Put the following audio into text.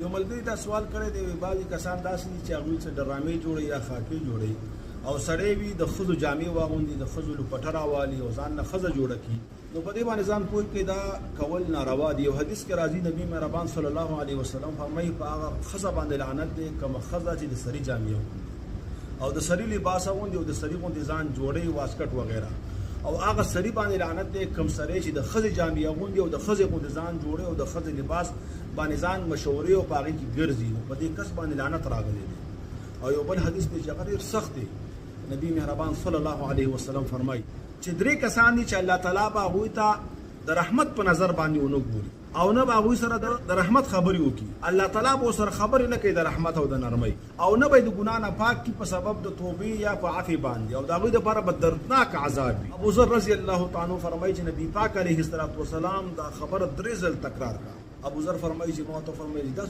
یو ملګری دا سوال کړی دی بعضې کسان داسې دي چې هغوی څه ډرامې جوړوي یا خاکې جوړوي او سړی وي د ښځو جامې واغوندي د ښځو لوپټه راوالي او ځان نه ښځه جوړه کړي نو په دې باندې ځان پوه کړي دا کول ناروا دي. یو حدیث کې راځي نبی مهربان صلی الله علیه وسلم فرمایي په هغه ښځه باندې لعنت دی کومه ښځه چې د سړي جامې اغوندي او د سړي لباس اغوندي او د سړي غوندې ځان جوړوي واسکټ وغیره او هغه سړي باندې لعنت دی کوم سړی چې د ښځې جامې اغوندي او د ښځې غوندې ځان جوړوي او د ښځې لباس باندې ځان مشورې او په هغې کې ګرځي نو په دې کس باندې لعنت راغلی دی. او یو بل حدیث دی چې هغه ډېر سخت دی. نبی مهربان صلی الله علیه وسلم فرمایي چې درې کسان دي چې الله تعالی به هغوی ته د رحمت په نظر باندې ونه ګوري او نه به هغوی سره د رحمت خبرې وکړي. الله تعالی به ورسره خبرې نه کوي د رحمت او د نرمۍ او نه به یې د ګناه نه پاک کړي په سبب د توبې یا په عفو باندې او د هغوی دپاره به دردناک عذاب وي. ابو ذر رضی الله تعالی عنه فرمایي چې نبي پاک علیه السلام دا خبره 3 ځل تکرار کړه. ابو ذر فرمایي چې ما ته فرمایي دا